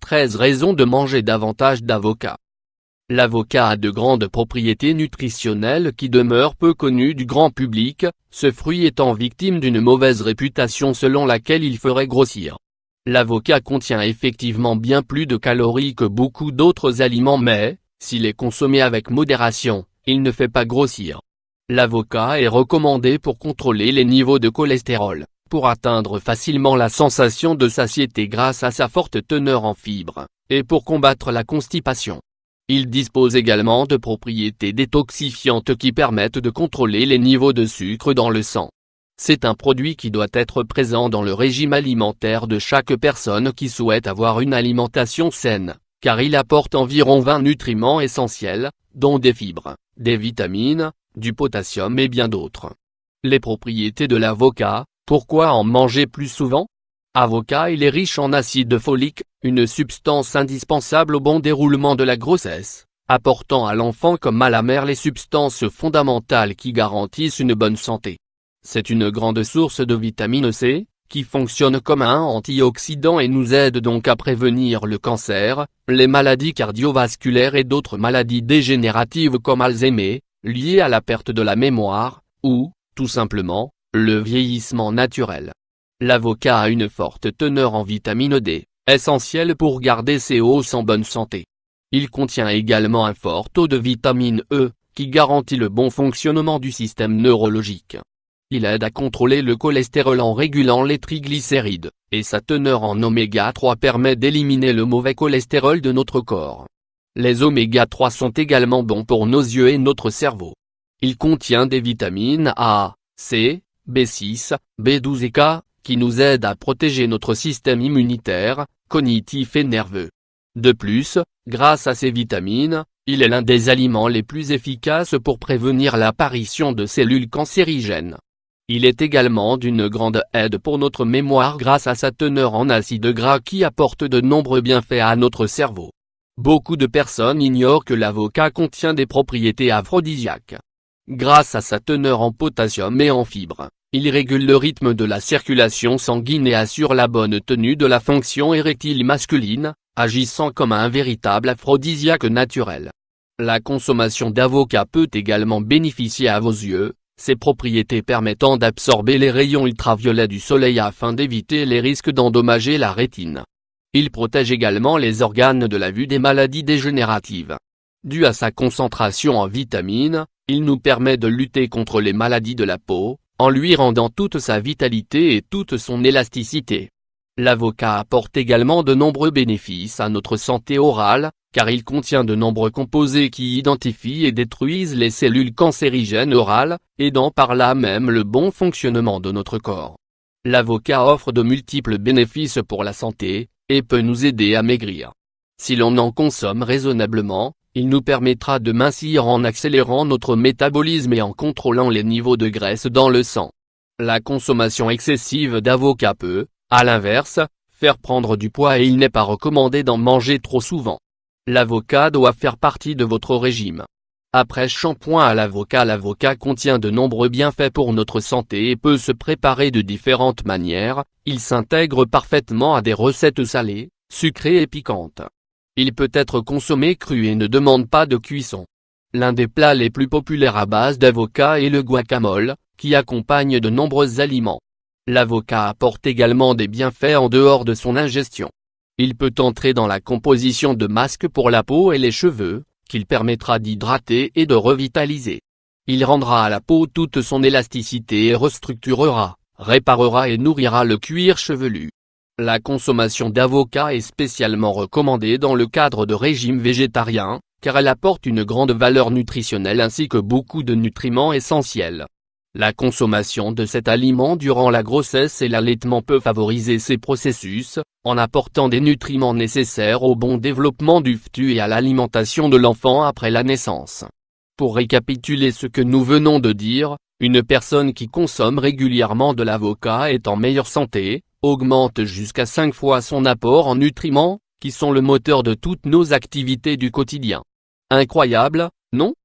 13 raisons de manger davantage d'avocat. L'avocat a de grandes propriétés nutritionnelles qui demeurent peu connues du grand public, ce fruit étant victime d'une mauvaise réputation selon laquelle il ferait grossir. L'avocat contient effectivement bien plus de calories que beaucoup d'autres aliments mais, s'il est consommé avec modération, il ne fait pas grossir. L'avocat est recommandé pour contrôler les niveaux de cholestérol, pour atteindre facilement la sensation de satiété grâce à sa forte teneur en fibres, et pour combattre la constipation. Il dispose également de propriétés détoxifiantes qui permettent de contrôler les niveaux de sucre dans le sang. C'est un produit qui doit être présent dans le régime alimentaire de chaque personne qui souhaite avoir une alimentation saine, car il apporte environ 20 nutriments essentiels, dont des fibres, des vitamines, du potassium et bien d'autres. Les propriétés de l'avocat, pourquoi en manger plus souvent? Avocat, il est riche en acide folique, une substance indispensable au bon déroulement de la grossesse, apportant à l'enfant comme à la mère les substances fondamentales qui garantissent une bonne santé. C'est une grande source de vitamine C, qui fonctionne comme un antioxydant et nous aide donc à prévenir le cancer, les maladies cardiovasculaires et d'autres maladies dégénératives comme Alzheimer, liées à la perte de la mémoire, ou, tout simplement, le vieillissement naturel. L'avocat a une forte teneur en vitamine D, essentielle pour garder ses os en bonne santé. Il contient également un fort taux de vitamine E, qui garantit le bon fonctionnement du système neurologique. Il aide à contrôler le cholestérol en régulant les triglycérides, et sa teneur en oméga 3 permet d'éliminer le mauvais cholestérol de notre corps. Les oméga 3 sont également bons pour nos yeux et notre cerveau. Il contient des vitamines A, C, B6, B12 et K, qui nous aident à protéger notre système immunitaire, cognitif et nerveux. De plus, grâce à ces vitamines, il est l'un des aliments les plus efficaces pour prévenir l'apparition de cellules cancérigènes. Il est également d'une grande aide pour notre mémoire grâce à sa teneur en acides gras qui apporte de nombreux bienfaits à notre cerveau. Beaucoup de personnes ignorent que l'avocat contient des propriétés aphrodisiaques. Grâce à sa teneur en potassium et en fibres, il régule le rythme de la circulation sanguine et assure la bonne tenue de la fonction érectile masculine, agissant comme un véritable aphrodisiaque naturel. La consommation d'avocat peut également bénéficier à vos yeux, ses propriétés permettant d'absorber les rayons ultraviolets du soleil afin d'éviter les risques d'endommager la rétine. Il protège également les organes de la vue des maladies dégénératives. Dû à sa concentration en vitamines, il nous permet de lutter contre les maladies de la peau, en lui rendant toute sa vitalité et toute son élasticité. L'avocat apporte également de nombreux bénéfices à notre santé orale, car il contient de nombreux composés qui identifient et détruisent les cellules cancérigènes orales, aidant par là même le bon fonctionnement de notre corps. L'avocat offre de multiples bénéfices pour la santé, et peut nous aider à maigrir. Si l'on en consomme raisonnablement, il nous permettra de mincir en accélérant notre métabolisme et en contrôlant les niveaux de graisse dans le sang. La consommation excessive d'avocat peut, à l'inverse, faire prendre du poids et il n'est pas recommandé d'en manger trop souvent. L'avocat doit faire partie de votre régime. Après shampoing à l'avocat contient de nombreux bienfaits pour notre santé et peut se préparer de différentes manières, il s'intègre parfaitement à des recettes salées, sucrées et piquantes. Il peut être consommé cru et ne demande pas de cuisson. L'un des plats les plus populaires à base d'avocat est le guacamole, qui accompagne de nombreux aliments. L'avocat apporte également des bienfaits en dehors de son ingestion. Il peut entrer dans la composition de masques pour la peau et les cheveux, qu'il permettra d'hydrater et de revitaliser. Il rendra à la peau toute son élasticité et restructurera, réparera et nourrira le cuir chevelu. La consommation d'avocat est spécialement recommandée dans le cadre de régime végétarien, car elle apporte une grande valeur nutritionnelle ainsi que beaucoup de nutriments essentiels. La consommation de cet aliment durant la grossesse et l'allaitement peut favoriser ces processus, en apportant des nutriments nécessaires au bon développement du fœtus et à l'alimentation de l'enfant après la naissance. Pour récapituler ce que nous venons de dire, une personne qui consomme régulièrement de l'avocat est en meilleure santé, augmente jusqu'à 5 fois son apport en nutriments, qui sont le moteur de toutes nos activités du quotidien. Incroyable, non ?